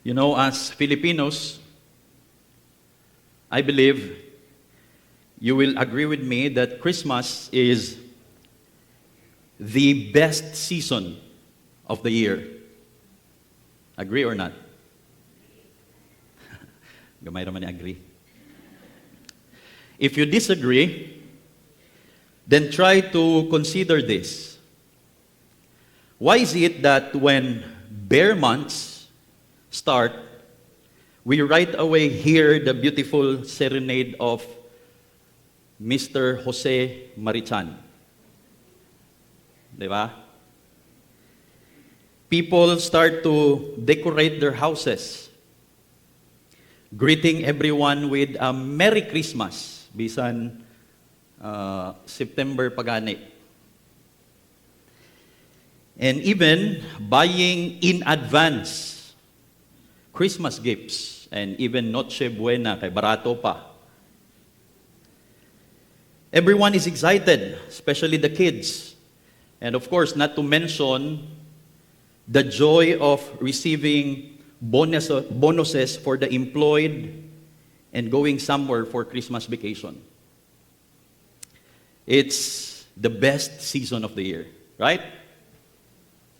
You know, as Filipinos, I believe you will agree with me that Christmas is the best season of the year. Agree or not? Gamay naman ni agree. If you disagree, then try to consider this. Why is it that when bare months start, we right away hear the beautiful serenade of Mr. Jose Marichan? Diba? People start to decorate their houses, greeting everyone with a Merry Christmas, bisan September pagani. And even buying in advance Christmas gifts and even Noche Buena, kay barato pa. Everyone is excited, especially the kids. And of course, not to mention the joy of receiving bonuses for the employed and going somewhere for Christmas vacation. It's the best season of the year, right?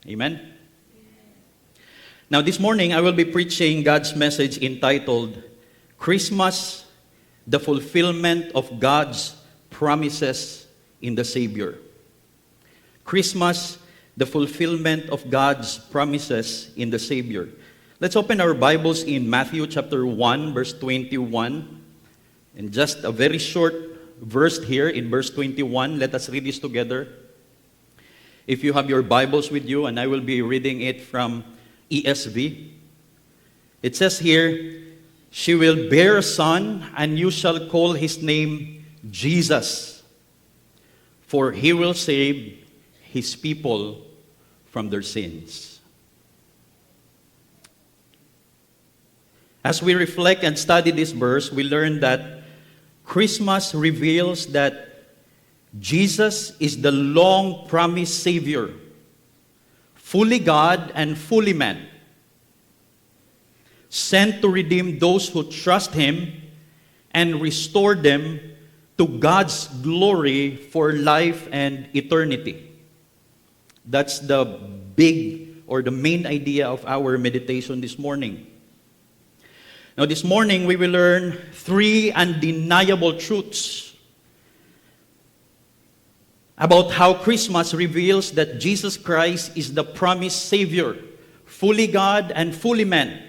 Amen? Now, this morning, I will be preaching God's message entitled, Christmas, the Fulfillment of God's Promises in the Savior. Christmas, the fulfillment of God's promises in the Savior. Let's open our Bibles in Matthew chapter 1, verse 21. And just a very short verse here in verse 21. Let us read this together. If you have your Bibles with you, and I will be reading it from ESV. It says here, she will bear a son, and you shall call his name Jesus, for he will save his people from their sins. As we reflect and study this verse, we learn that Christmas reveals that Jesus is the long-promised Savior, fully God and fully man, sent to redeem those who trust Him and restore them to God's glory for life and eternity. That's the big or the main idea of our meditation this morning. Now, this morning, we will learn 3 undeniable truths about how Christmas reveals that Jesus Christ is the promised Savior, fully God and fully man,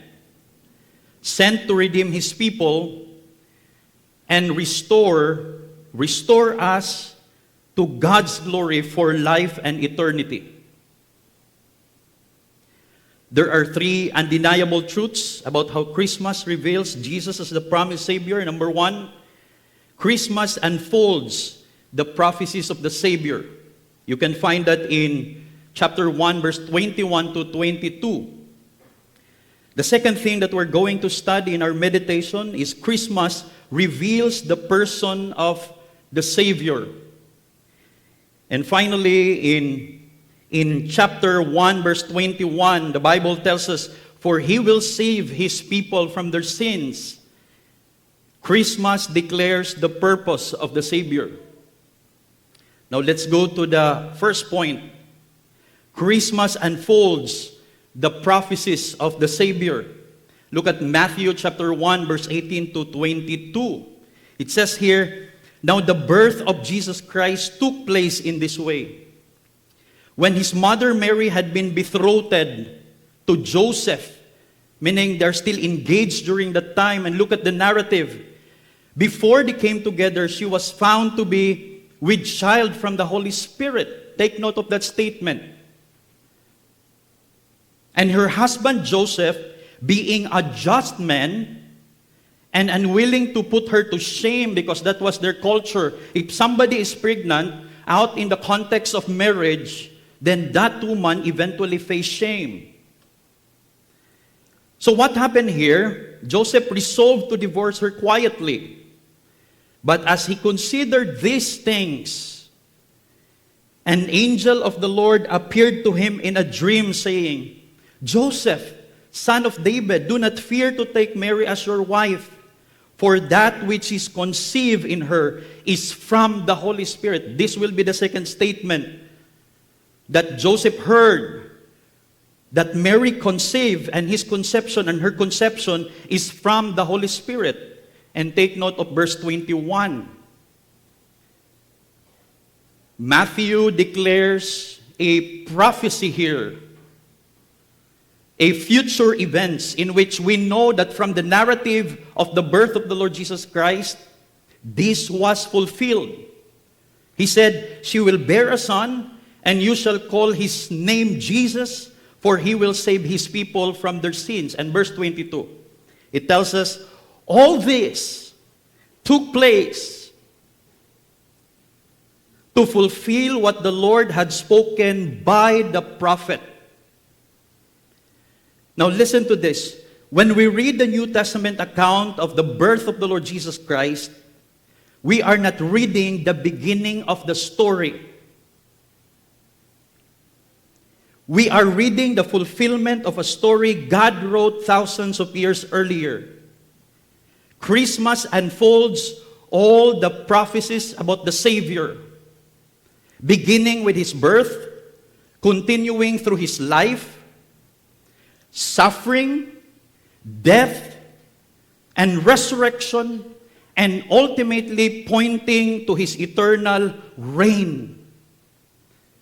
sent to redeem His people and restore us to God's glory for life and eternity. There are 3 undeniable truths about how Christmas reveals Jesus as the promised Savior. Number 1, Christmas unfolds the prophecies of the Savior. You can find that in chapter 1, verse 21 to 22. The second thing that we're going to study in our meditation is Christmas reveals the person of the Savior. And finally, in chapter 1, verse 21, the Bible tells us, for He will save His people from their sins. Christmas declares the purpose of the Savior. Now let's go to the first point. Christmas unfolds the prophecies of the Savior. Look at Matthew chapter 1, verse 18 to 22. It says here, now the birth of Jesus Christ took place in this way. When His mother Mary had been betrothed to Joseph, meaning they're still engaged during that time, and look at the narrative. Before they came together, she was found to be with child from the Holy Spirit. Take note of that statement. And her husband Joseph, being a just man and unwilling to put her to shame, because that was their culture. If somebody is pregnant out in the context of marriage, then that woman eventually faced shame. So what happened here? Joseph resolved to divorce her quietly. But as he considered these things, an angel of the Lord appeared to him in a dream, saying, Joseph, son of David, do not fear to take Mary as your wife, for that which is conceived in her is from the Holy Spirit. This will be the second statement that Joseph heard, that Mary conceived, and his conception and her conception is from the Holy Spirit. And take note of verse 21. Matthew declares a prophecy here, a future events in which we know that from the narrative of the birth of the Lord Jesus Christ, this was fulfilled. He said, she will bear a son, and you shall call his name Jesus, for he will save his people from their sins. And verse 22, it tells us, all this took place to fulfill what the Lord had spoken by the prophet. Now listen to this. When we read the New Testament account of the birth of the Lord Jesus Christ, we are not reading the beginning of the story. We are reading the fulfillment of a story God wrote thousands of years earlier. Christmas unfolds all the prophecies about the Savior, beginning with his birth, continuing through his life, suffering, death, and resurrection, and ultimately pointing to his eternal reign.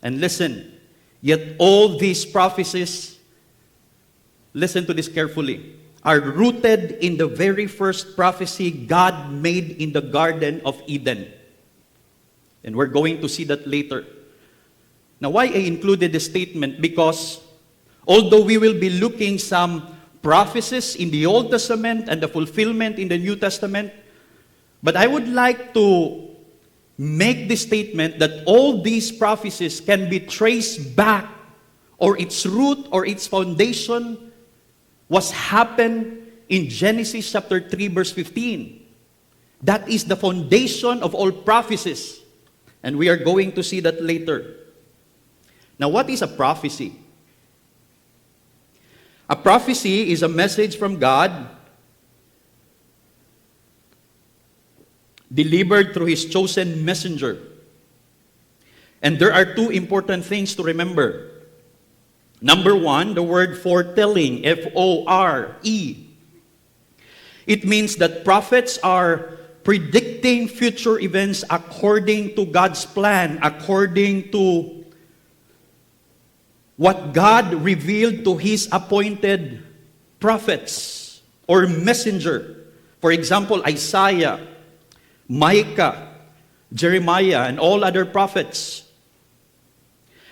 And listen, yet all these prophecies, listen to this carefully, are rooted in the very first prophecy God made in the Garden of Eden. And we're going to see that later. Now, why I included this statement? Because although we will be looking some prophecies in the Old Testament and the fulfillment in the New Testament, but I would like to make the statement that all these prophecies can be traced back, or its root or its foundation was happened in Genesis chapter 3 verse 15. That is the foundation of all prophecies. And we are going to see that later. Now, what is a prophecy? A prophecy is a message from God delivered through his chosen messenger. And there are two important things to remember. Number one, the word foretelling, F-O-R-E. It means that prophets are predicting future events according to God's plan, according to what God revealed to his appointed prophets or messenger. For example, Isaiah, Micah, Jeremiah, and all other prophets.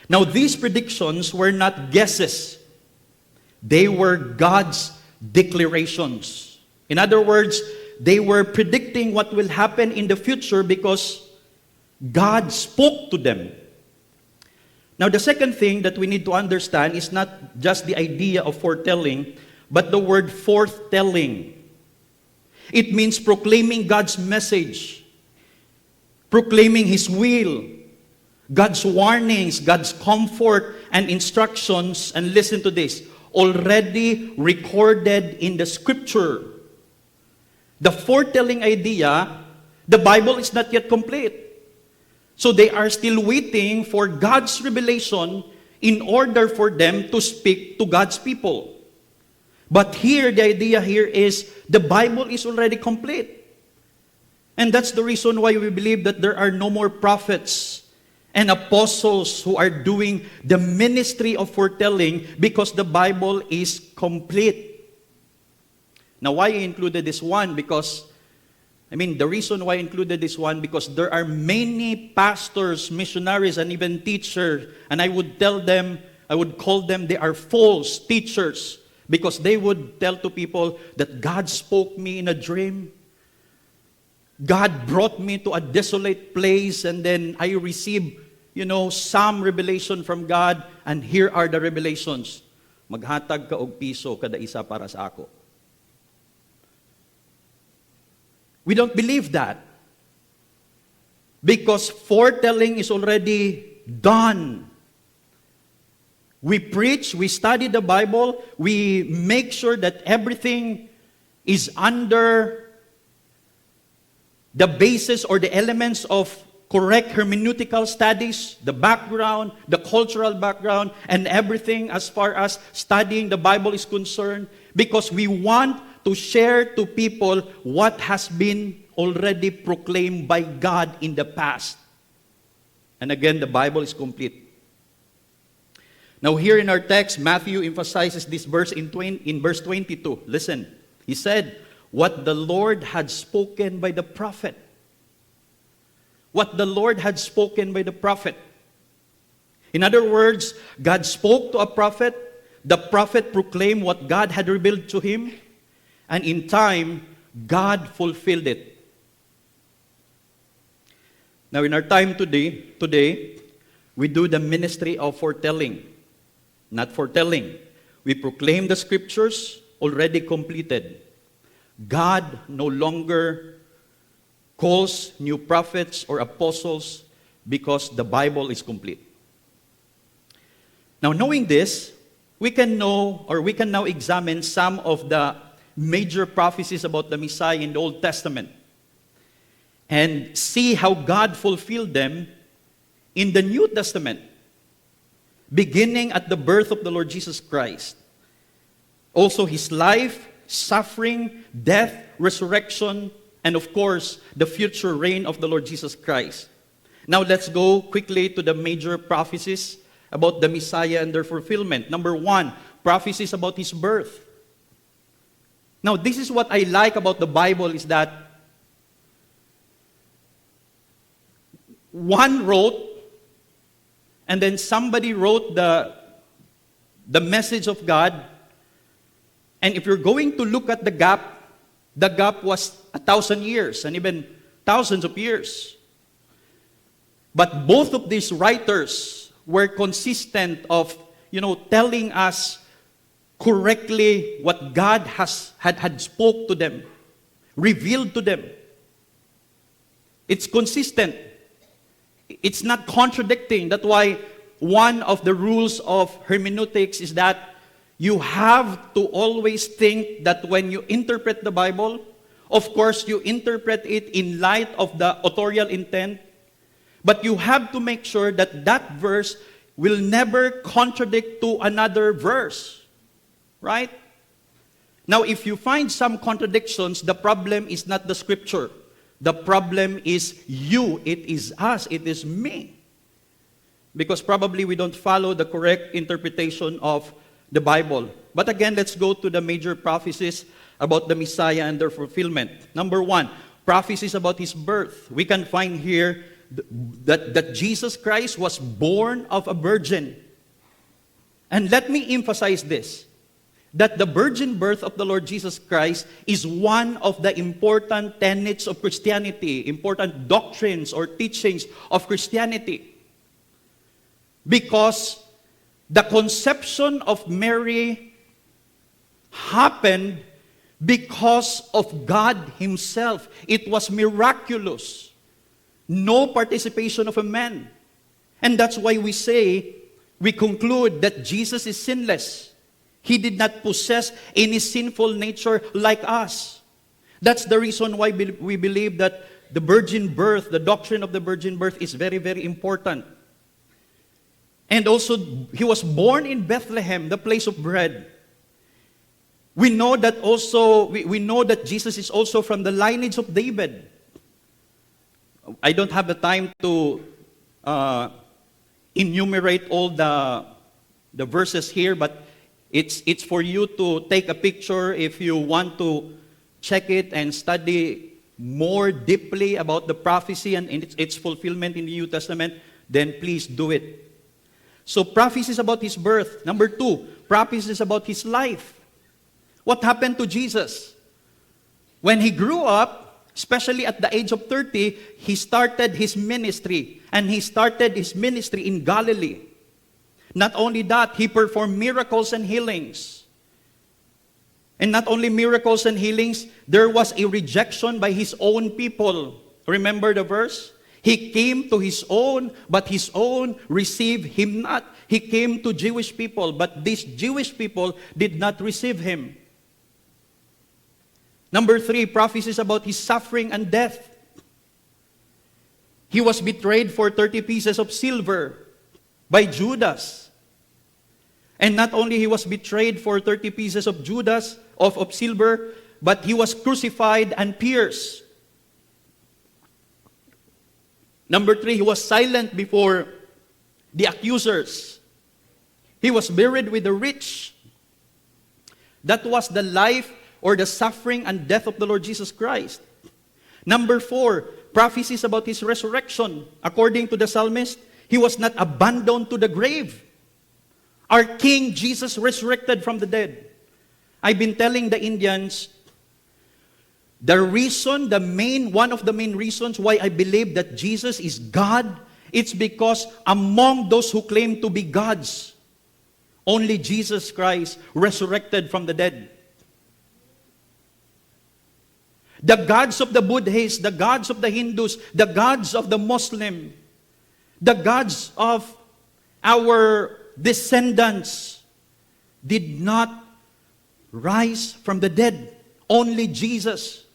Now, these predictions were not guesses. They were God's declarations. In other words, they were predicting what will happen in the future because God spoke to them. Now, the second thing that we need to understand is not just the idea of foretelling, but the word forthtelling. It means proclaiming God's message, proclaiming his will, God's warnings, God's comfort and instructions, and listen to this, already recorded in the scripture. The foretelling idea, the Bible is not yet complete. So they are still waiting for God's revelation in order for them to speak to God's people. But here, the idea here is the Bible is already complete. And that's the reason why we believe that there are no more prophets and apostles who are doing the ministry of foretelling, because the Bible is complete. Now, why I included this one? The reason why I included this one, because there are many pastors, missionaries, and even teachers, and I would call them, they are false teachers, because they would tell to people that God spoke me in a dream. God brought me to a desolate place, and then I received, some revelation from God, and here are the revelations. Maghatag ka og piso kada isa para sa ako. We don't believe that. Because foretelling is already done. We preach, we study the Bible, we make sure that everything is under the basis or the elements of correct hermeneutical studies, the background, the cultural background, and everything as far as studying the Bible is concerned, because we want to share to people what has been already proclaimed by God in the past. And again, the Bible is complete. Now here in our text, Matthew emphasizes this verse in verse 22. Listen, he said, what the Lord had spoken by the prophet. What the Lord had spoken by the prophet. In other words, God spoke to a prophet, the prophet proclaimed what God had revealed to him, and in time, God fulfilled it. Now in our time today, we do the ministry of foretelling. Not foretelling. We proclaim the scriptures already completed. God no longer calls new prophets or apostles because the Bible is complete. Now, knowing this, we can know, or we can now examine some of the major prophecies about the Messiah in the Old Testament and see how God fulfilled them in the New Testament, beginning at the birth of the Lord Jesus Christ. Also, his life, suffering, death, resurrection, and of course, the future reign of the Lord Jesus Christ. Now, let's go quickly to the major prophecies about the Messiah and their fulfillment. Number one, prophecies about his birth. Now, this is what I like about the Bible is that one wrote, and then somebody wrote the message of God. And if you're going to look at the gap was 1,000 years and even thousands of years. But both of these writers were consistent of, telling us correctly what God had spoke to them, revealed to them. It's consistent. It's not contradicting. That's why one of the rules of hermeneutics is that you have to always think that when you interpret the Bible, of course, you interpret it in light of the authorial intent, but you have to make sure that that verse will never contradict to another verse. Right? Now, if you find some contradictions, the problem is not the scripture. The problem is you. It is us. It is me. Because probably we don't follow the correct interpretation of the Bible. But again, let's go to the major prophecies about the Messiah and their fulfillment. Number one, prophecies about his birth. We can find here that Jesus Christ was born of a virgin. And let me emphasize this, that the virgin birth of the Lord Jesus Christ is one of the important tenets of Christianity, important doctrines or teachings of Christianity. Because the conception of Mary happened because of God himself. It was miraculous. No participation of a man. And that's why we conclude that Jesus is sinless. He did not possess any sinful nature like us. That's the reason why we believe that the virgin birth, the doctrine of the virgin birth is very, very important. And also, he was born in Bethlehem, the place of bread. We know that also, we know that Jesus is also from the lineage of David. I don't have the time to enumerate all the verses here, but it's for you to take a picture if you want to check it and study more deeply about the prophecy and its fulfillment in the New Testament, then please do it. So prophecies about his birth. Number two, prophecies about his life. What happened to Jesus? When he grew up, especially at the age of 30, he started his ministry. And he started his ministry in Galilee. Not only that, he performed miracles and healings. And not only miracles and healings, there was a rejection by his own people. Remember the verse? He came to his own, but his own received him not. He came to Jewish people, but these Jewish people did not receive him. Number 3, prophecies about his suffering and death. He was betrayed for 30 pieces of silver by Judas. And not only he was betrayed for 30 pieces of silver, but he was crucified and pierced. Number 3, he was silent before the accusers. He was buried with the rich. That was the life or the suffering and death of the Lord Jesus Christ. Number 4, prophecies about his resurrection. According to the psalmist, he was not abandoned to the grave. Our King Jesus resurrected from the dead. I've been telling the Indians, one of the main reasons why I believe that Jesus is God, it's because among those who claim to be gods, only Jesus Christ resurrected from the dead. The gods of the Buddhists, the gods of the Hindus, the gods of the Muslim, the gods of our descendants did not rise from the dead. Only Jesus.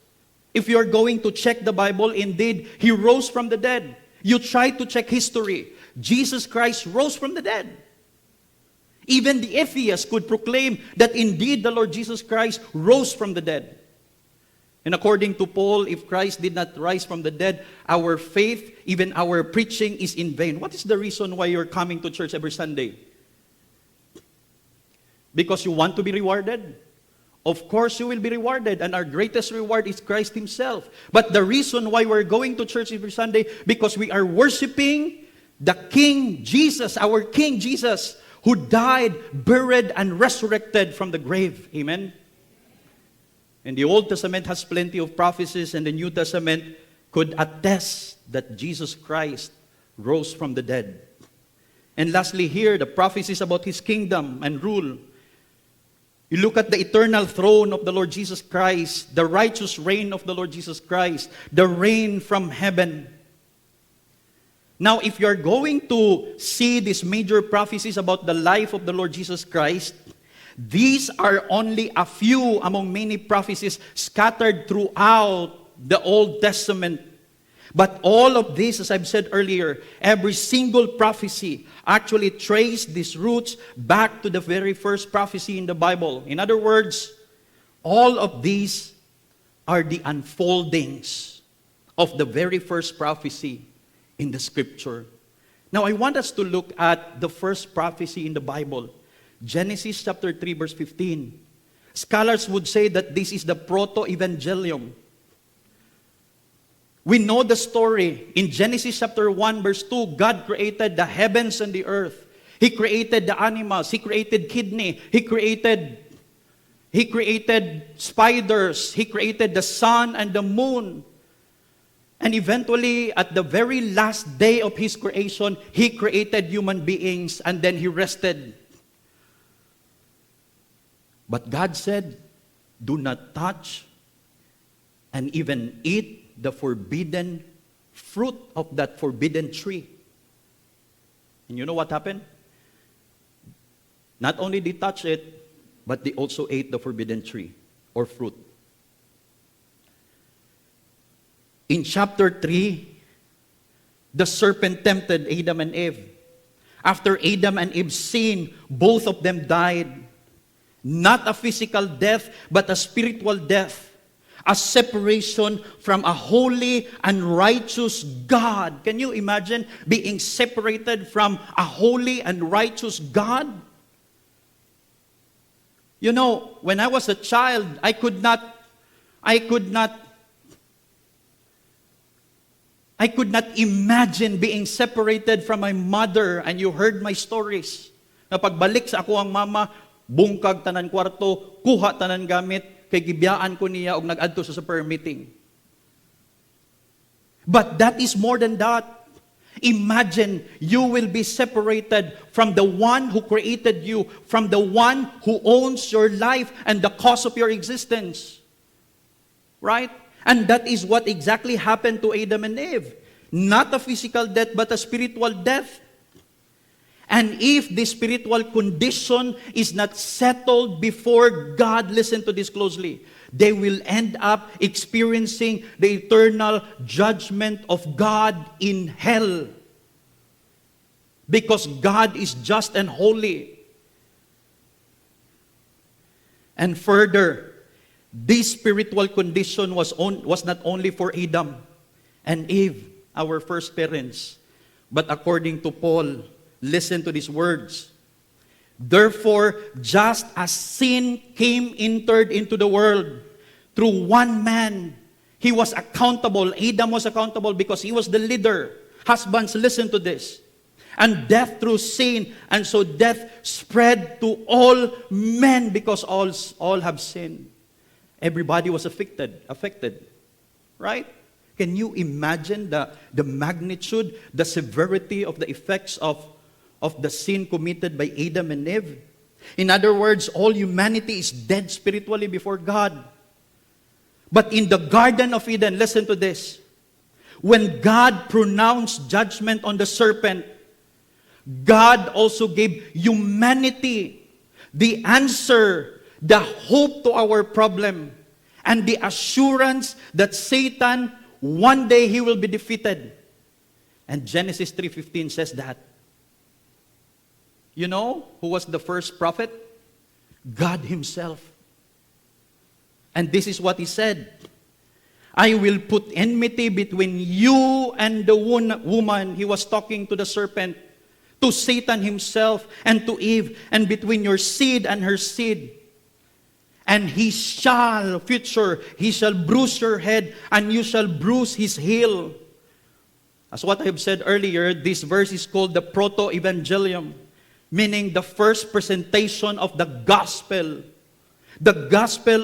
If you're going to check the Bible, indeed, he rose from the dead. You try to check history. Jesus Christ rose from the dead. Even the atheists could proclaim that indeed the Lord Jesus Christ rose from the dead. And according to Paul, if Christ did not rise from the dead, our faith, even our preaching is in vain. What is the reason why you're coming to church every Sunday? Because you want to be rewarded? Of course you will be rewarded, and our greatest reward is Christ himself. But the reason why we're going to church every Sunday, because we are worshiping the King Jesus, our King Jesus, who died, buried, and resurrected from the grave. Amen? And the Old Testament has plenty of prophecies, and the New Testament could attest that Jesus Christ rose from the dead. And lastly here, the prophecies about his kingdom and rule. You look at the eternal throne of the Lord Jesus Christ, the righteous reign of the Lord Jesus Christ, the reign from heaven. Now, if you're going to see these major prophecies about the life of the Lord Jesus Christ, these are only a few among many prophecies scattered throughout the Old Testament. But all of this, as I've said earlier, every single prophecy actually traced these roots back to the very first prophecy in the Bible. In other words, all of these are the unfoldings of the very first prophecy in the Scripture. Now, I want us to look at the first prophecy in the Bible. Genesis chapter 3, verse 15. Scholars would say that this is the proto-evangelium. We know the story. In Genesis chapter 1, verse 2, God created the heavens and the earth. He created the animals. He created kidney. He created spiders. He created the sun and the moon. And eventually, at the very last day of his creation, he created human beings, and then he rested. But God said, do not touch and even eat the forbidden fruit of that forbidden tree. And you know what happened? Not only they touched it, but they also ate the forbidden tree or fruit. In chapter 3, the serpent tempted Adam and Eve. After Adam and Eve sinned, both of them died. Not a physical death, but a spiritual death. A separation from a holy and righteous God. Can you imagine being separated from a holy and righteous God? You know, when I was a child, I could not imagine being separated from my mother, and you heard my stories. Na pagbalik sa ako ang mama, bungkag tanan kwarto, kuha tanan gamit, kay gibiyaan ko niya og nag-adto sa prayer meeting. But that is more than that. Imagine you will be separated from the one who created you, from the one who owns your life and the cause of your existence. Right? And that is what exactly happened to Adam and Eve. Not a physical death, but a spiritual death. And if the spiritual condition is not settled before God, listen to this closely, they will end up experiencing the eternal judgment of God in hell. Because God is just and holy. And further, this spiritual condition was not only for Adam and Eve, our first parents, but according to Paul, listen to these words. Therefore, just as sin entered into the world through one man, he was accountable. Adam was accountable because he was the leader. Husbands, listen to this. And death through sin, and so death spread to all men because all have sinned. Everybody was affected, right? Can you imagine the magnitude, the severity of the effects of the sin committed by Adam and Eve? In other words, all humanity is dead spiritually before God. But in the Garden of Eden, listen to this. When God pronounced judgment on the serpent, God also gave humanity the answer, the hope to our problem, and the assurance that Satan, one day he will be defeated. And Genesis 3:15 says that. You know who was the first prophet? God himself. And this is what he said. I will put enmity between you and the woman. He was talking to the serpent, to Satan himself, and to Eve, and between your seed and her seed. And he shall bruise your head, and you shall bruise his heel. As what I have said earlier, this verse is called the proto-evangelium, meaning the first presentation of the gospel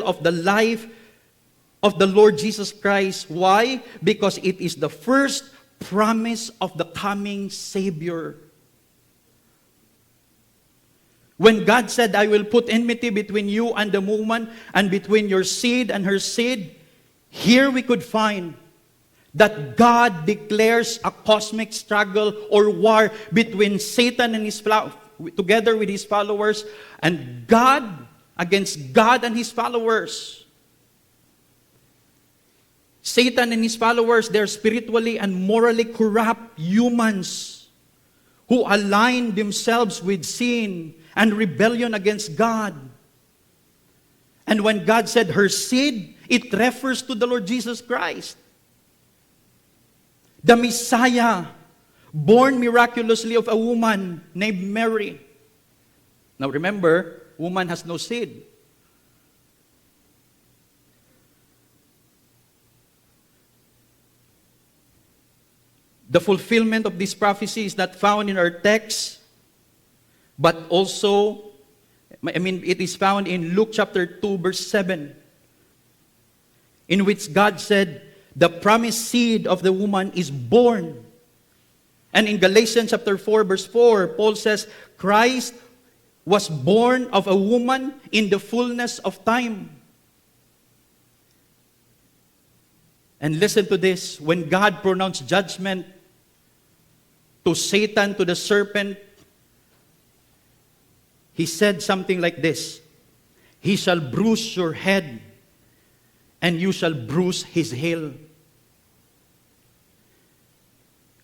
of the life of the Lord Jesus Christ. Why? Because it is the first promise of the coming Savior. When God said, I will put enmity between you and the woman, and between your seed and her seed, here we could find that God declares a cosmic struggle or war between Satan and together with his followers, and God against God and his followers. Satan and his followers, they're spiritually and morally corrupt humans who align themselves with sin and rebellion against God. And when God said her seed, it refers to the Lord Jesus Christ, the Messiah, born miraculously of a woman named Mary. Now remember, woman has no seed. The fulfillment of this prophecy is not found in our text, but also, it is found in Luke chapter 2, verse 7, in which God said, the promised seed of the woman is born. And in Galatians chapter 4, verse 4, Paul says, Christ was born of a woman in the fullness of time. And listen to this, when God pronounced judgment to Satan, to the serpent, he said something like this, he shall bruise your head, and you shall bruise his heel.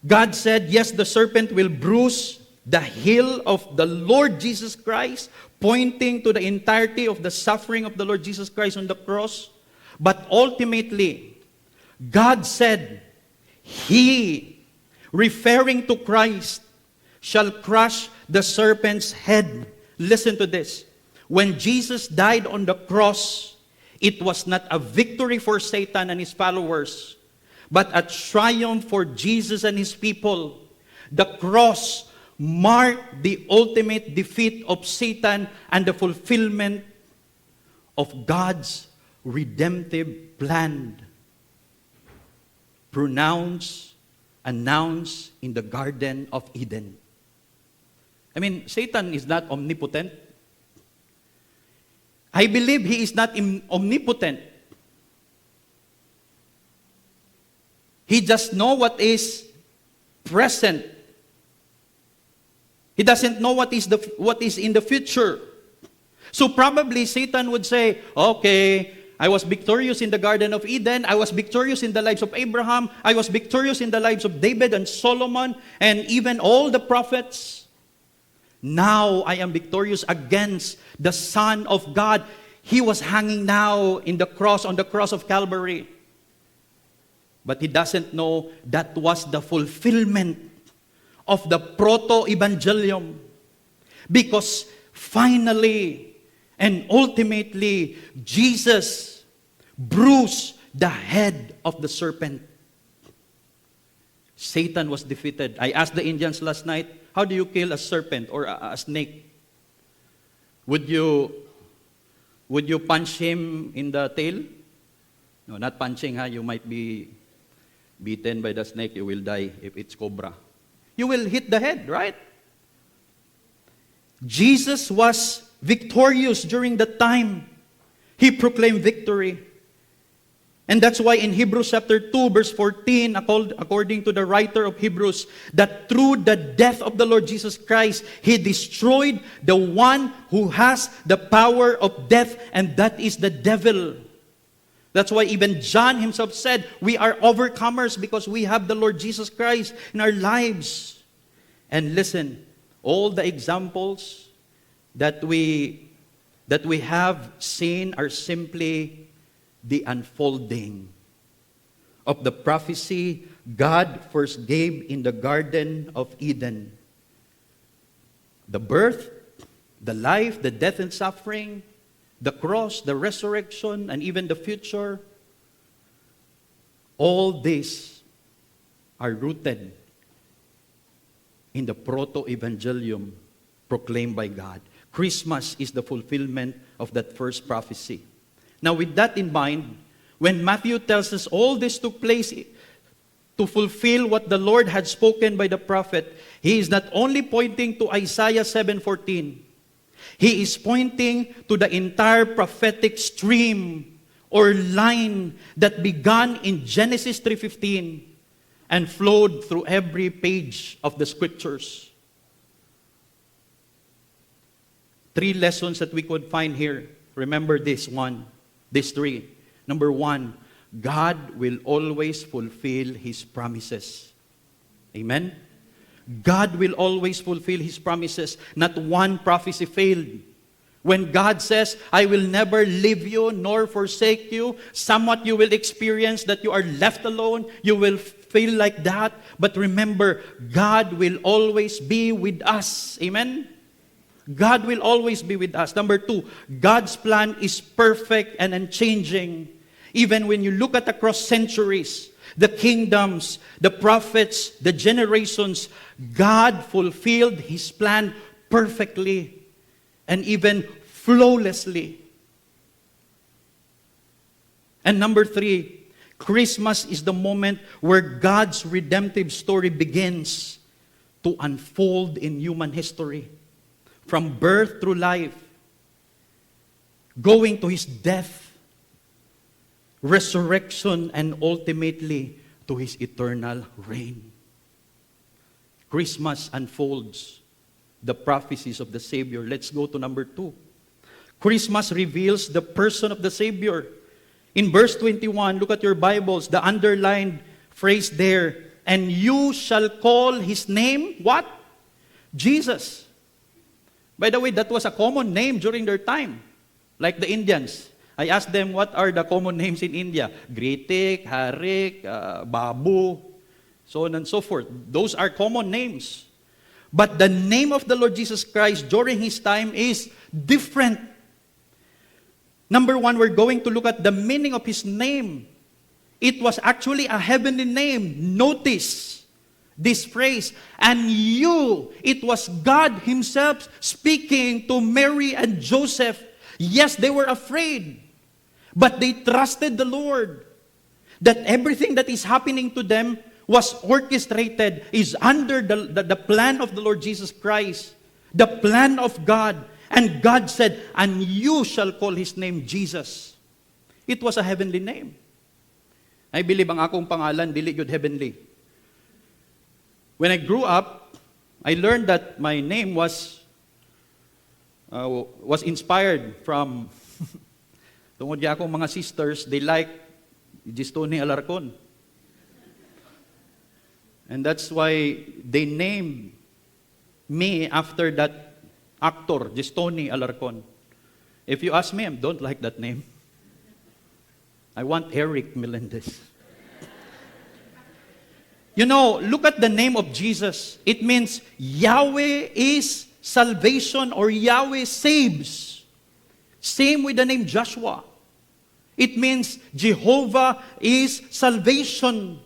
God said, yes, the serpent will bruise the heel of the Lord Jesus Christ, pointing to the entirety of the suffering of the Lord Jesus Christ on the cross. But ultimately, God said, he, referring to Christ, shall crush the serpent's head. Listen to this. When Jesus died on the cross, it was not a victory for Satan and his followers, but a triumph for Jesus and his people. The cross marked the ultimate defeat of Satan and the fulfillment of God's redemptive plan, announced in the Garden of Eden. Satan is not omnipotent. I believe he is not omnipotent. He just knows what is present. He doesn't know what is in the future. So probably Satan would say, okay, I was victorious in the Garden of Eden. I was victorious in the lives of Abraham. I was victorious in the lives of David and Solomon and even all the prophets. Now I am victorious against the Son of God. He was hanging now on the cross of Calvary. But he doesn't know that was the fulfillment of the proto-evangelium. Because finally and ultimately, Jesus bruised the head of the serpent. Satan was defeated. I asked the Indians last night, how do you kill a serpent or a snake? Would you punch him in the tail? No, not punching. You might be beaten by the snake. You will die if it's cobra. You will hit the head, right? Jesus was victorious during that time. He proclaimed victory. And that's why in Hebrews chapter 2, verse 14, according to the writer of Hebrews, that through the death of the Lord Jesus Christ, He destroyed the one who has the power of death, and that is the devil. That's why even John himself said, we are overcomers because we have the Lord Jesus Christ in our lives. And listen, all the examples that we have seen are simply the unfolding of the prophecy God first gave in the Garden of Eden. The birth, the life, the death and suffering, the cross, the resurrection, and even the future. All these are rooted in the proto-evangelium proclaimed by God. Christmas is the fulfillment of that first prophecy. Now, with that in mind, when Matthew tells us all this took place to fulfill what the Lord had spoken by the prophet, he is not only pointing to Isaiah 7:14. He is pointing to the entire prophetic stream or line that began in Genesis 3:15 and flowed through every page of the scriptures. 3 lessons that we could find here. Remember these 3. Number 1, God will always fulfill His promises. Amen? God will always fulfill His promises. Not one prophecy failed. When God says, I will never leave you nor forsake you, somewhat you will experience that you are left alone. You will feel like that. But remember, God will always be with us. Amen? God will always be with us. Number 2, God's plan is perfect and unchanging. Even when you look at across centuries, the kingdoms, the prophets, the generations, God fulfilled His plan perfectly and even flawlessly. And number 3, Christmas is the moment where God's redemptive story begins to unfold in human history. From birth through life, going to His death, resurrection, and ultimately to His eternal reign. Christmas unfolds the prophecies of the Savior. Let's go to number 2. Christmas reveals the person of the Savior. In verse 21, look at your Bibles, the underlined phrase there, and you shall call His name, what? Jesus. By the way, that was a common name during their time. Like the Indians. I asked them, what are the common names in India? Gritik, Harik, Babu, so on and so forth. Those are common names. But the name of the Lord Jesus Christ during His time is different. Number 1, we're going to look at the meaning of His name. It was actually a heavenly name. Notice this phrase, and you, it was God Himself speaking to Mary and Joseph. Yes, they were afraid, but they trusted the Lord that everything that is happening to them was orchestrated, is under the plan of the Lord Jesus Christ, the plan of God. And God said, and you shall call His name Jesus. It was a heavenly name. I believe ang akong pangalan, dili gyud heavenly. When I grew up, I learned that my name was inspired from tungod niya akong mga sisters, they like Gistoni Alarcon. And that's why they named me after that actor, Gistoni Alarcon. If you ask me, I don't like that name. I want Eric Melendez. You know, look at the name of Jesus. It means Yahweh is salvation, or Yahweh saves. Same with the name Joshua. It means Jehovah is salvation.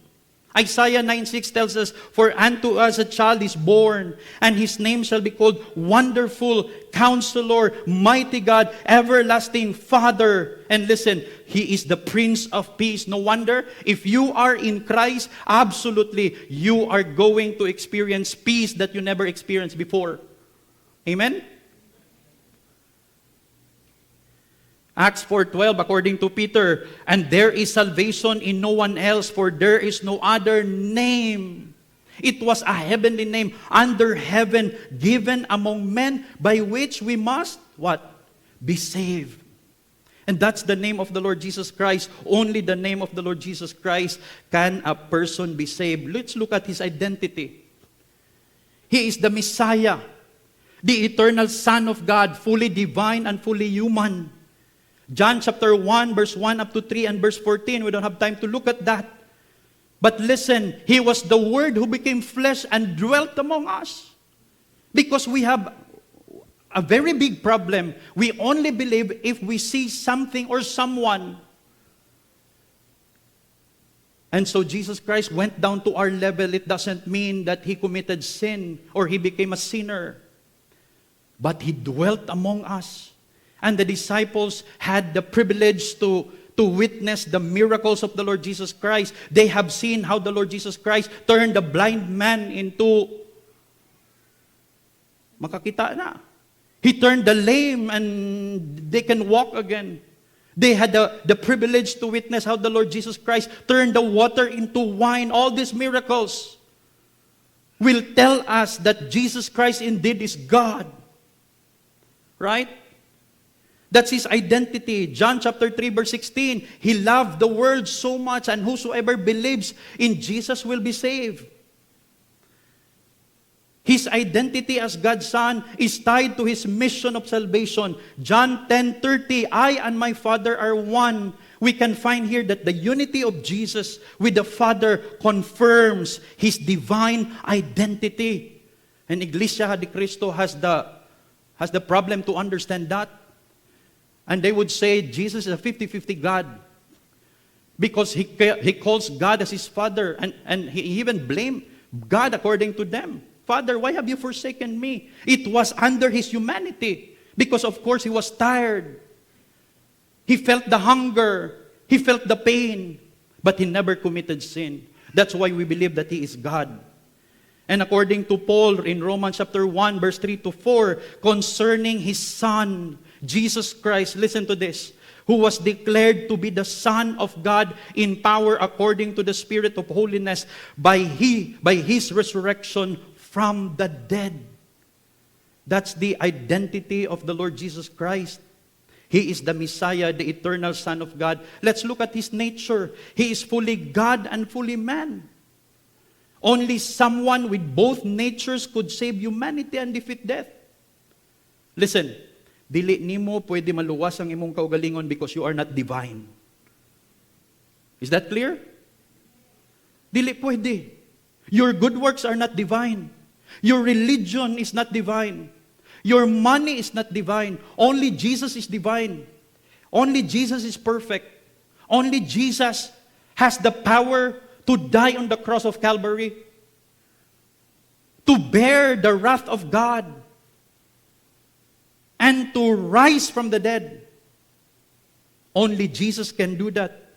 Isaiah 9:6 tells us, "For unto us a child is born, and his name shall be called Wonderful, Counselor, Mighty God, Everlasting Father." And listen, He is the Prince of Peace. No wonder, if you are in Christ, absolutely, you are going to experience peace that you never experienced before. Amen? Acts 4:12, according to Peter, "And there is salvation in no one else, for there is no other name." It was a heavenly name under heaven given among men by which we must, what? Be saved. And that's the name of the Lord Jesus Christ. Only the name of the Lord Jesus Christ can a person be saved. Let's look at His identity. He is the Messiah, the eternal Son of God, fully divine and fully human. John chapter 1, verse 1 up to 3 and verse 14. We don't have time to look at that. But listen, He was the Word who became flesh and dwelt among us. Because we have a very big problem. We only believe if we see something or someone. And so Jesus Christ went down to our level. It doesn't mean that He committed sin or He became a sinner. But He dwelt among us. And the disciples had the privilege to witness the miracles of the Lord Jesus Christ. They have seen how the Lord Jesus Christ turned the blind man into makakita na. He turned the lame and they can walk again. They had the privilege to witness how the Lord Jesus Christ turned the water into wine. All these miracles will tell us that Jesus Christ indeed is God. Right? That's His identity. John chapter 3 verse 16. He loved the world so much, and whosoever believes in Jesus will be saved. His identity as God's Son is tied to His mission of salvation. John 10:30, "I and my Father are one." We can find here that the unity of Jesus with the Father confirms His divine identity. And Iglesia de Cristo has the problem to understand that. And they would say Jesus is a 50-50 God. Because he calls God as His Father. And He even blamed God according to them. "Father, why have you forsaken me?" It was under His humanity. Because of course He was tired. He felt the hunger. He felt the pain. But He never committed sin. That's why we believe that He is God. And according to Paul in Romans chapter 1 verse 3 to 4, concerning His Son, Jesus Christ, listen to this, who was declared to be the Son of God in power according to the Spirit of holiness by His resurrection from the dead. That's the identity of the Lord Jesus Christ. He is the Messiah, the eternal Son of God. Let's look at His nature. He is fully God and fully man. Only someone with both natures could save humanity and defeat death. Listen, dili nimo pwede maluwas ang imong kaugalingon because you are not divine. Is that clear? Dili pwede. Your good works are not divine. Your religion is not divine. Your money is not divine. Only Jesus is divine. Only Jesus is perfect. Only Jesus has the power to die on the cross of Calvary, to bear the wrath of God, and to rise from the dead. Only Jesus can do that.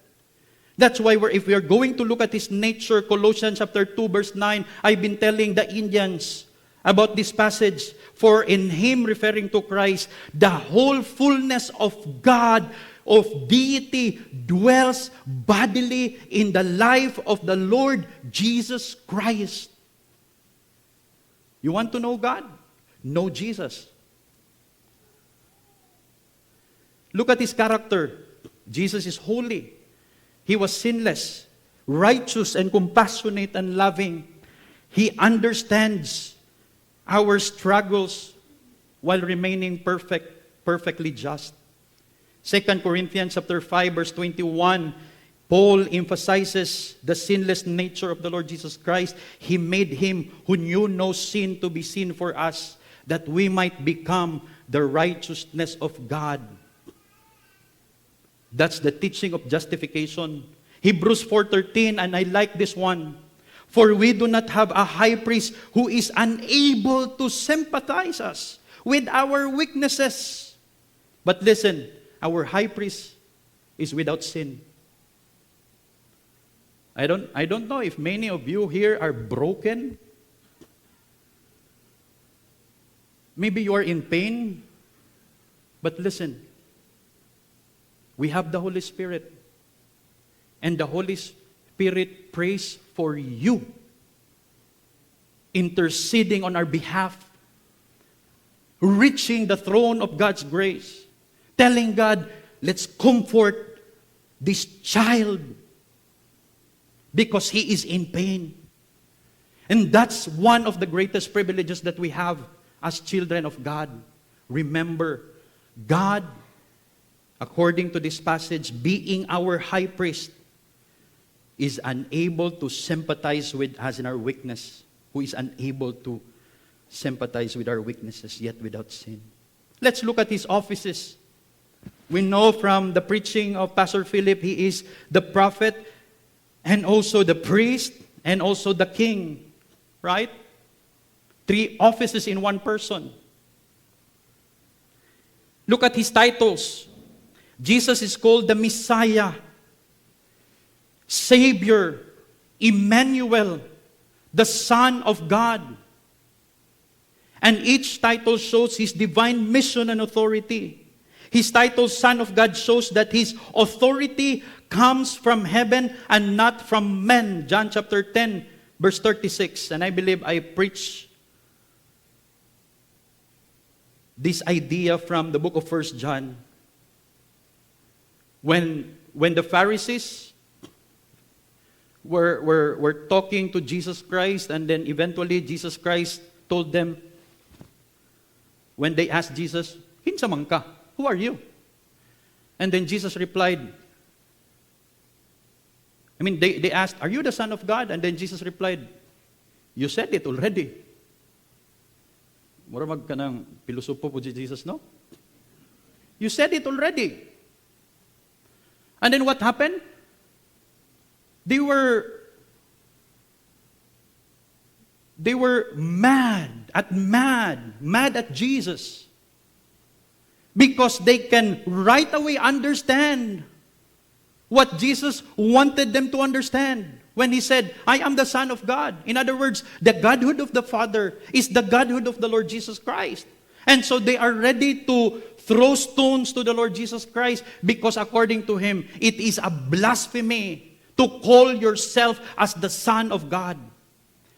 That's why if we are going to look at His nature, Colossians chapter 2 verse 9, I've been telling the Indians about this passage. For in Him, referring to Christ, the whole fullness of God, of deity, dwells bodily in the life of the Lord Jesus Christ. You want to know God? Know Jesus. Look at his character. Jesus is holy. He was sinless, righteous and compassionate and loving. He understands our struggles while remaining perfectly just. 2 Corinthians chapter 5 verse 21, Paul emphasizes the sinless nature of the Lord Jesus Christ. He made him who knew no sin to be sin for us, that we might become the righteousness of God. That's the teaching of justification. Hebrews 4:13, and I like this one. For we do not have a high priest who is unable to sympathize us with our weaknesses. But listen, our high priest is without sin. I don't know if many of you here are broken. Maybe you are in pain. But listen, we have the Holy Spirit. And the Holy Spirit prays for you, interceding on our behalf, reaching the throne of God's grace, telling God, let's comfort this child because he is in pain. And that's one of the greatest privileges that we have as children of God. Remember, God, according to this passage, being our high priest, is unable to sympathize with us in our weakness, who is unable to sympathize with our weaknesses, yet without sin. Let's look at his offices. We know from the preaching of Pastor Philip, he is the prophet, and also the priest, and also the king. Right? 3 offices in one person. Look at his titles. Jesus is called the Messiah, Savior, Emmanuel, the Son of God. And each title shows his divine mission and authority. His title, Son of God, shows that his authority comes from heaven and not from men. John chapter 10, verse 36. And I believe I preached this idea from the book of 1 John. When the Pharisees were talking to Jesus Christ, and then eventually Jesus Christ told them, when they asked Jesus, "Kinsa man ka? Who are you?" And then Jesus replied, they asked, "Are you the Son of God?" And then Jesus replied, "You said it already." Mura mag ka ng pilosopo po si Jesus, no? You said it already. And then what happened? They were mad at Jesus, because they can right away understand what Jesus wanted them to understand when he said, "I am the Son of God." In other words, the Godhood of the Father is the Godhood of the Lord Jesus Christ. And so they are ready to throw stones to the Lord Jesus Christ, because according to him, it is a blasphemy to call yourself as the Son of God.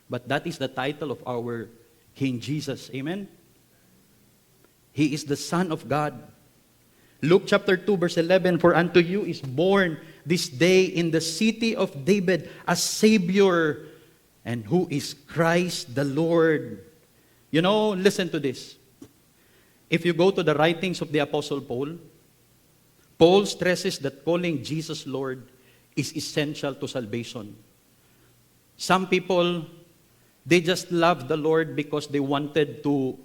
But that is the title of our King Jesus. Amen? He is the Son of God. Luke chapter 2 verse 11, "For unto you is born this day in the city of David a Savior, and who is Christ the Lord." You know, listen to this. If you go to the writings of the Apostle Paul, Paul stresses that calling Jesus Lord is essential to salvation. Some people, they just love the Lord because they wanted to,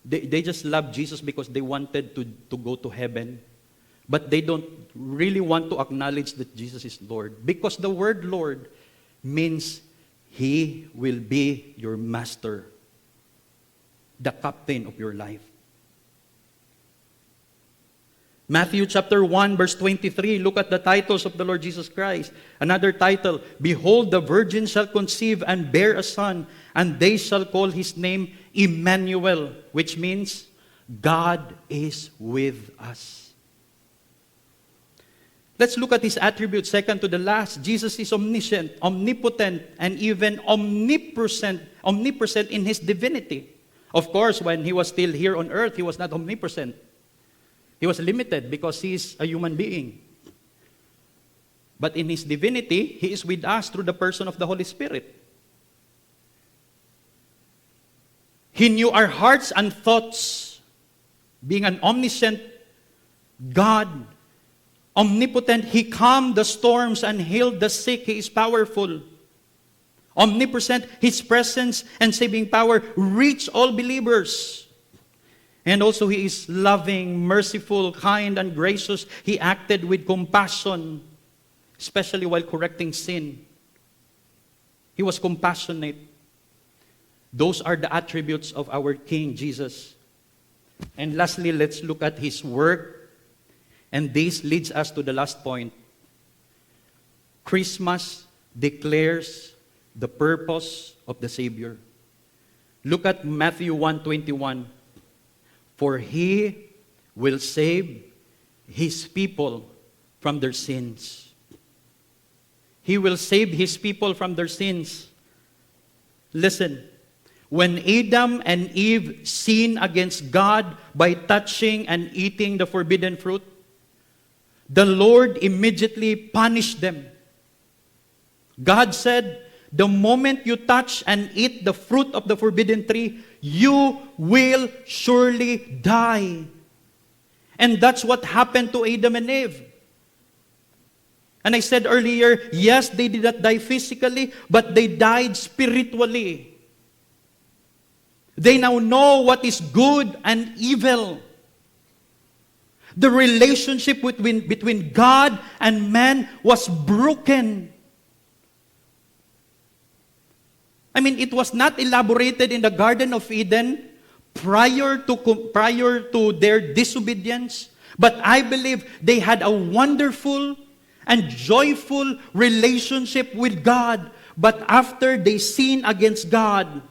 they just love Jesus because they wanted to go to heaven. But they don't really want to acknowledge that Jesus is Lord. Because the word Lord means He will be your master, the captain of your life. Matthew chapter 1 verse 23, look at the titles of the Lord Jesus Christ. Another title, "Behold, the virgin shall conceive and bear a son, and they shall call his name Emmanuel," which means God is with us. Let's look at his attributes, second to the last. Jesus is omniscient, omnipotent, and even omnipresent omnipresent in his divinity. Of course, when he was still here on earth, he was not omnipresent. He was limited because he is a human being. But in his divinity, he is with us through the person of the Holy Spirit. He knew our hearts and thoughts. Being an omniscient God, omnipotent, he calmed the storms and healed the sick. He is powerful. Omnipresent, his presence and saving power reach all believers. And also he is loving, merciful, kind, and gracious. He acted with compassion, especially while correcting sin. He was compassionate. Those are the attributes of our King Jesus. And lastly, let's look at his work. And this leads us to the last point. Christmas declares the purpose of the Savior. Look at Matthew 1:21. For he will save his people from their sins. He will save his people from their sins. Listen, when Adam and Eve sinned against God by touching and eating the forbidden fruit, the Lord immediately punished them. God said, the moment you touch and eat the fruit of the forbidden tree, you will surely die. And that's what happened to Adam and Eve. And I said earlier, yes, they did not die physically, but they died spiritually. They now know what is good and evil. The relationship between God and man was broken. I mean, it was not elaborated in the Garden of Eden prior to their disobedience. But I believe they had a wonderful and joyful relationship with God. But after they sinned against God,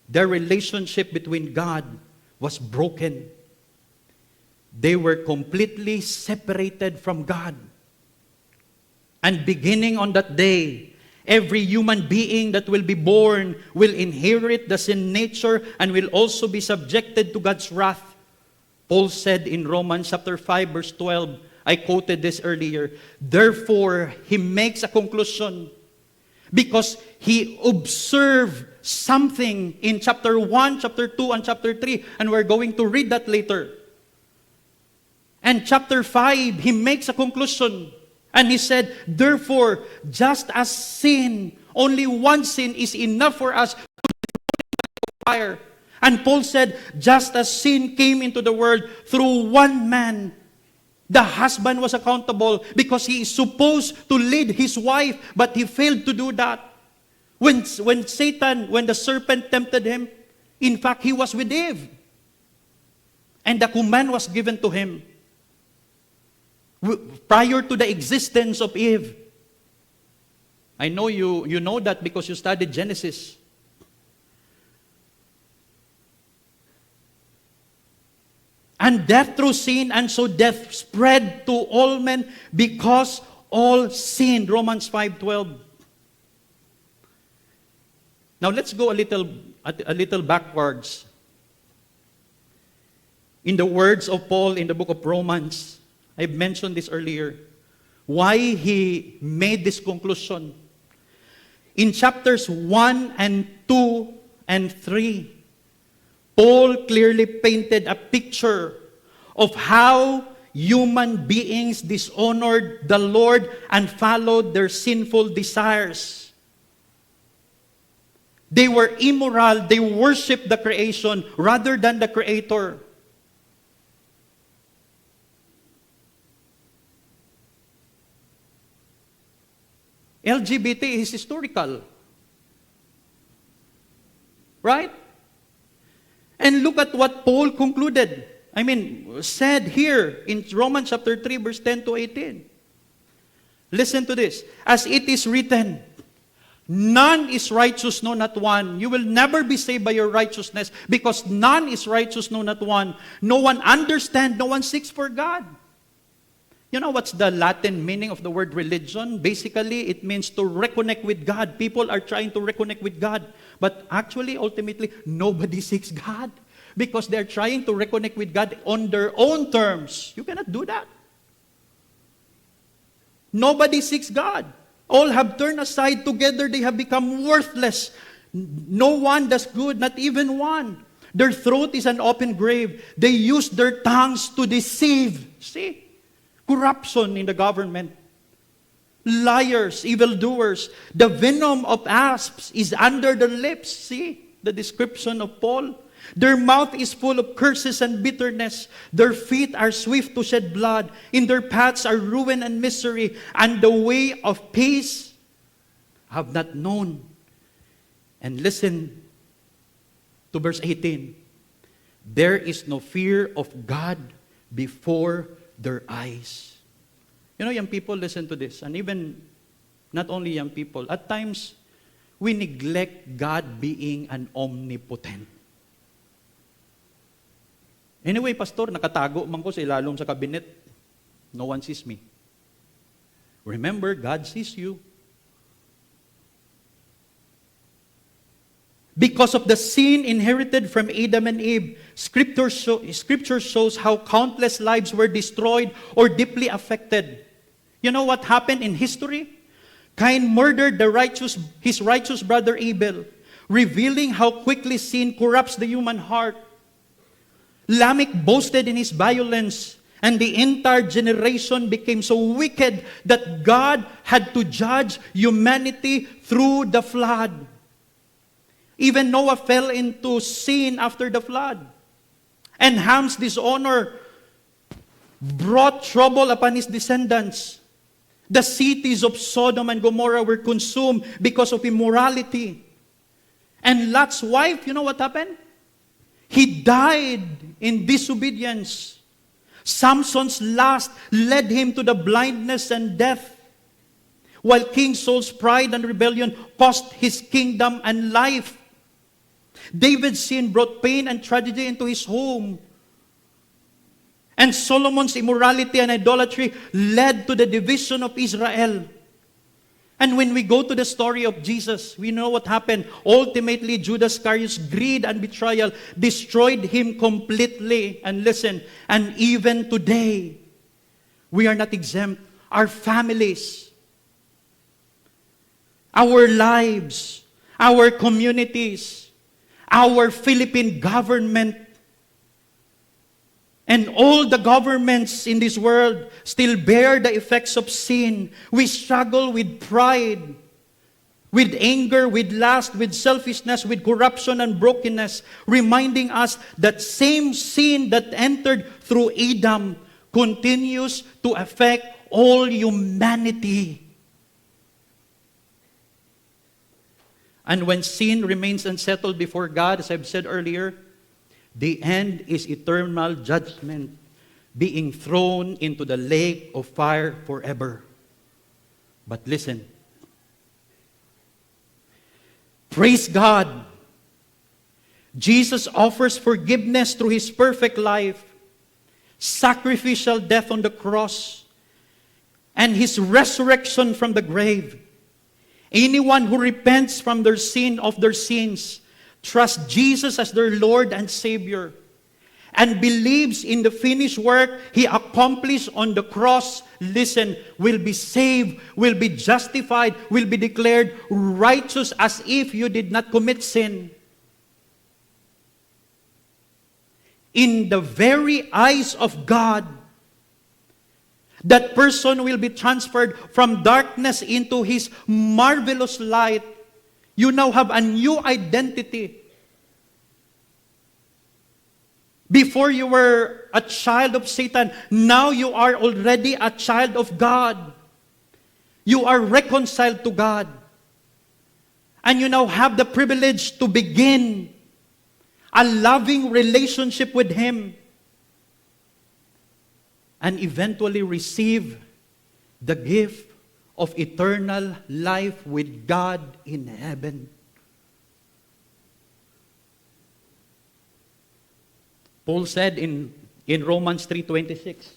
their relationship between God was broken. They were completely separated from God. And beginning on that day, every human being that will be born will inherit the sin nature and will also be subjected to God's wrath. Paul said in Romans chapter 5 verse 12, I quoted this earlier, therefore he makes a conclusion because he observed something in chapter 1, chapter 2, and chapter 3, and we're going to read that later. And chapter 5, he makes a conclusion. And he said, therefore, just as sin, only one sin is enough for us to fire. And Paul said, just as sin came into the world through one man, the husband was accountable because he is supposed to lead his wife, but he failed to do that. When the serpent tempted him, in fact, he was with Eve. And the command was given to him prior to the existence of Eve. I know you know that because you studied Genesis. And death through sin, and so death spread to all men because all sinned. Romans 5:12. Now let's go a little backwards. In the words of Paul in the book of Romans, I've mentioned this earlier, why he made this conclusion. In chapters 1 and 2 and 3, Paul clearly painted a picture of how human beings dishonored the Lord and followed their sinful desires. They were immoral, they worshiped the creation rather than the Creator. LGBT is historical. Right? And look at what Paul concluded. Said here in Romans chapter 3, verse 10 to 18. Listen to this. As it is written, none is righteous, no, not one. You will never be saved by your righteousness because none is righteous, no, not one. No one understands, no one seeks for God. You know what's the Latin meaning of the word religion? Basically, it means to reconnect with God. People are trying to reconnect with God. But actually, ultimately, nobody seeks God. Because they're trying to reconnect with God on their own terms. You cannot do that. Nobody seeks God. All have turned aside. Together they have become worthless. No one does good, not even one. Their throat is an open grave. They use their tongues to deceive. See? Corruption in the government. Liars, evildoers. The venom of asps is under their lips. See? The description of Paul. Their mouth is full of curses and bitterness. Their feet are swift to shed blood. In their paths are ruin and misery. And the way of peace have not known. And listen to verse 18. There is no fear of God before their eyes. You know, young people, listen to this. And even, not only young people, at times, we neglect God being an omnipotent. Anyway, pastor, nakatago man ko sa ilalom sa kabinet. No one sees me. Remember, God sees you. Because of the sin inherited from Adam and Eve, Scripture shows how countless lives were destroyed or deeply affected. You know what happened in history? Cain murdered his righteous brother Abel, revealing how quickly sin corrupts the human heart. Lamech boasted in his violence, and the entire generation became so wicked that God had to judge humanity through the flood. Even Noah fell into sin after the flood. And Ham's dishonor brought trouble upon his descendants. The cities of Sodom and Gomorrah were consumed because of immorality. And Lot's wife, you know what happened? He died in disobedience. Samson's lust led him to the blindness and death, while King Saul's pride and rebellion cost his kingdom and life. David's sin brought pain and tragedy into his home. And Solomon's immorality and idolatry led to the division of Israel. And when we go to the story of Jesus, we know what happened. Ultimately, Judas Iscariot's greed and betrayal destroyed him completely. And listen, and even today, we are not exempt. Our families, our lives, our communities, our Philippine government, and all the governments in this world still bear the effects of sin. We struggle with pride, with anger, with lust, with selfishness, with corruption and brokenness, reminding us that same sin that entered through Adam continues to affect all humanity. And when sin remains unsettled before God, as I've said earlier, the end is eternal judgment, being thrown into the lake of fire forever. But listen, praise God. Jesus offers forgiveness through His perfect life, sacrificial death on the cross, and His resurrection from the grave. Anyone who repents from their sin of their sins, trusts Jesus as their Lord and Savior, and believes in the finished work He accomplished on the cross, listen, will be saved, will be justified, will be declared righteous as if you did not commit sin. In the very eyes of God, that person will be transferred from darkness into His marvelous light. You now have a new identity. Before you were a child of Satan, now you are already a child of God. You are reconciled to God. And you now have the privilege to begin a loving relationship with Him and eventually receive the gift of eternal life with God in heaven. Paul said in Romans 3:26,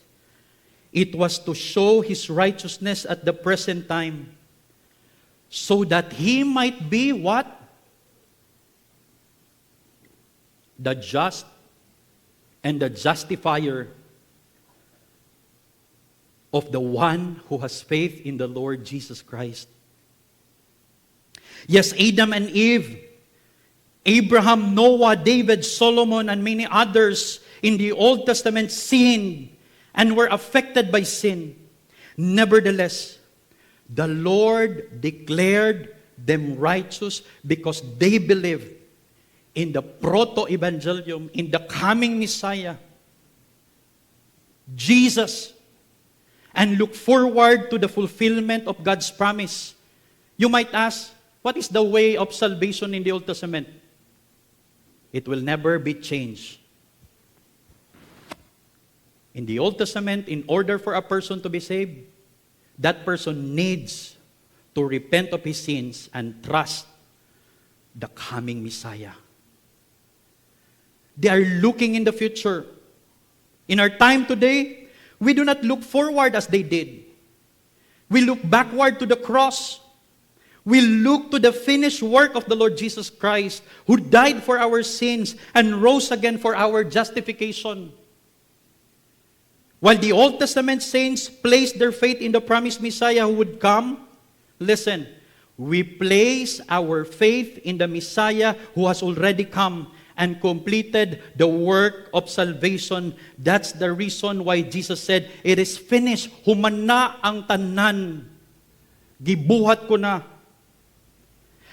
It was to show His righteousness at the present time, so that He might be what? The just and the justifier of the one who has faith in the Lord Jesus Christ. Yes, Adam and Eve, Abraham, Noah, David, Solomon, and many others in the Old Testament sinned and were affected by sin. Nevertheless, the Lord declared them righteous because they believed in the proto-evangelium, in the coming Messiah, Jesus, and look forward to the fulfillment of God's promise. You might ask, what is the way of salvation in the Old Testament? It will never be changed. In the Old Testament, in order for a person to be saved, that person needs to repent of his sins and trust the coming Messiah. They are looking in the future. In our time today, we do not look forward as they did. We look backward to the cross. We look to the finished work of the Lord Jesus Christ, who died for our sins and rose again for our justification. While the Old Testament saints placed their faith in the promised Messiah who would come, listen, we place our faith in the Messiah who has already come and completed the work of salvation. That's the reason why Jesus said, "It is finished." Human na ang tanan. Gibuhat ko na.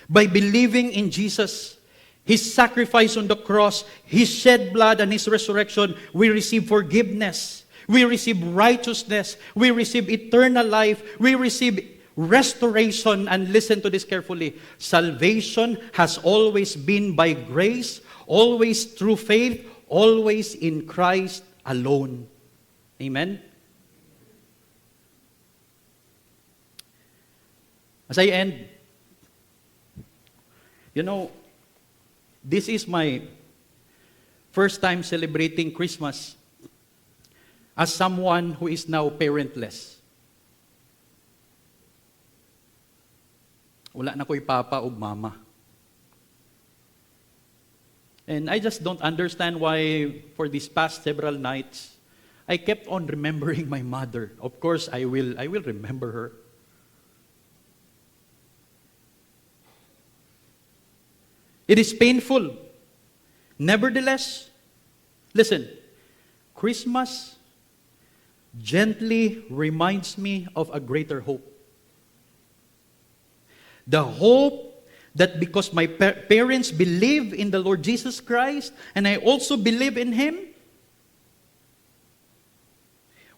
By believing in Jesus, His sacrifice on the cross, His shed blood, and His resurrection, we receive forgiveness. We receive righteousness. We receive eternal life. We receive restoration. And listen to this carefully. Salvation has always been by grace, always through faith, always in Christ alone. Amen? As I end, you know, this is my first time celebrating Christmas as someone who is now parentless. Wala na ko'y papa o mama. And I just don't understand why for these past several nights, I kept on remembering my mother. Of course, I will remember her. It is painful. Nevertheless, listen, Christmas gently reminds me of a greater hope. The hope that because my parents believe in the Lord Jesus Christ and I also believe in Him,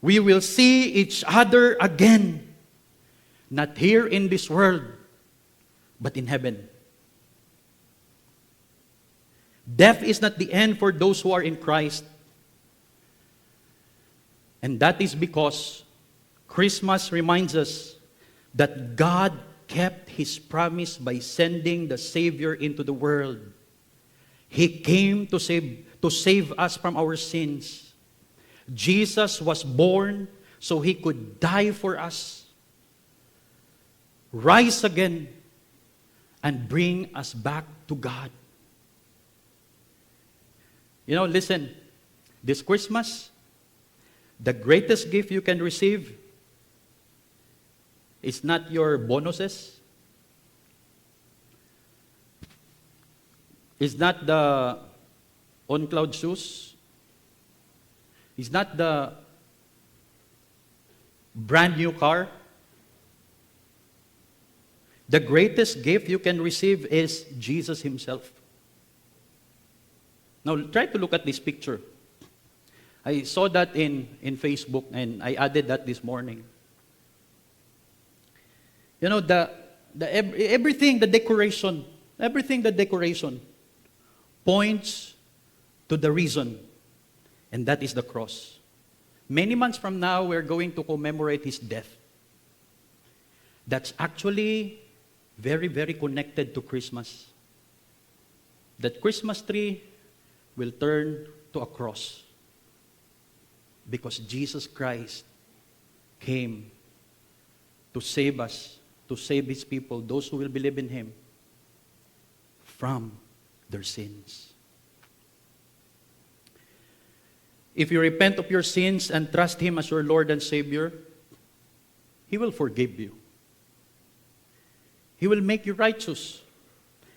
we will see each other again, not here in this world, but in heaven. Death is not the end for those who are in Christ. And that is because Christmas reminds us that God kept His promise by sending the Savior into the world. He came to save us from our sins. Jesus was born so He could die for us, rise again, and bring us back to God. You know, listen, this Christmas, the greatest gift you can receive is not your bonuses. It's not the on-cloud shoes. It's not the brand new car. The greatest gift you can receive is Jesus Himself. Now, try to look at this picture. I saw that in Facebook and I added that this morning. You know, everything, the decoration points to the reason, and that is the cross. Many months from now, we're going to commemorate His death. That's actually very, very connected to Christmas. That Christmas tree will turn to a cross because Jesus Christ came to save us, to save His people, those who will believe in Him, from their sins. If you repent of your sins and trust Him as your Lord and Savior, He will forgive you. He will make you righteous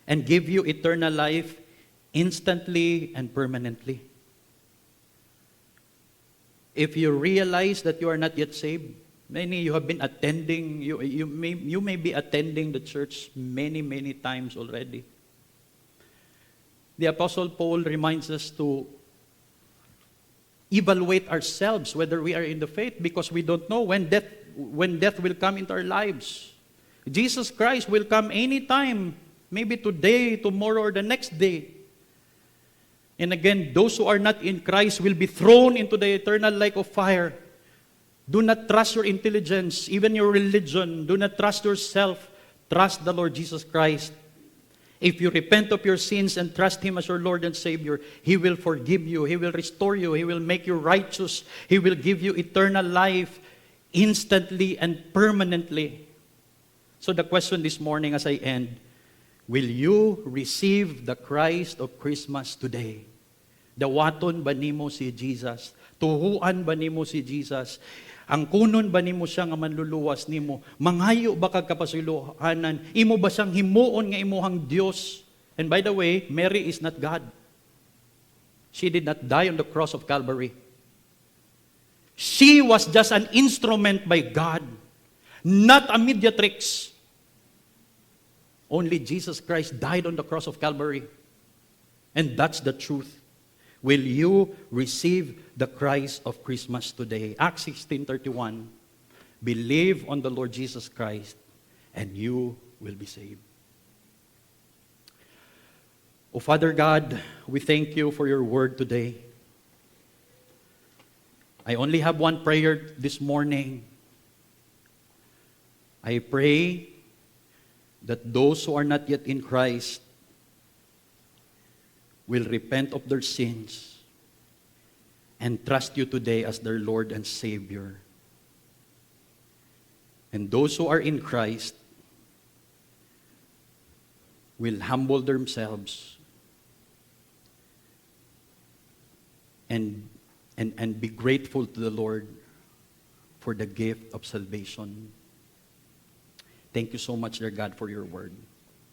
and give you eternal life instantly and permanently. If you realize that you are not yet saved, many you have been attending, you may be attending the church many times already. The Apostle Paul reminds us to evaluate ourselves whether we are in the faith, because we don't know when death will come into our lives. Jesus Christ will come anytime, maybe today, tomorrow, or the next day. And again, those who are not in Christ will be thrown into the eternal lake of fire. Do not trust your intelligence, even your religion. Do not trust yourself. Trust the Lord Jesus Christ. If you repent of your sins and trust Him as your Lord and Savior, He will forgive you. He will restore you. He will make you righteous. He will give you eternal life instantly and permanently. So the question this morning as I end, will you receive the Christ of Christmas today? Dawaton ba nimo si Jesus? Tuhuan ba nimo si Jesus? Ang kunon ba nimo siya nga manluluwas nimo? Manghayo ba kag kapasuluhanan? Imo ba siyang himuon nga imuhang Dios? And by the way, Mary is not God. She did not die on the cross of Calvary. She was just an instrument by God, not a mediatrix. Only Jesus Christ died on the cross of Calvary. And that's the truth. Will you receive the Christ of Christmas today? Acts 16:31. Believe on the Lord Jesus Christ and you will be saved. Oh, Father God, we thank you for your word today. I only have one prayer this morning. I pray that those who are not yet in Christ will repent of their sins and trust you today as their Lord and Savior. And those who are in Christ will humble themselves and be grateful to the Lord for the gift of salvation. Thank you so much, dear God, for your word.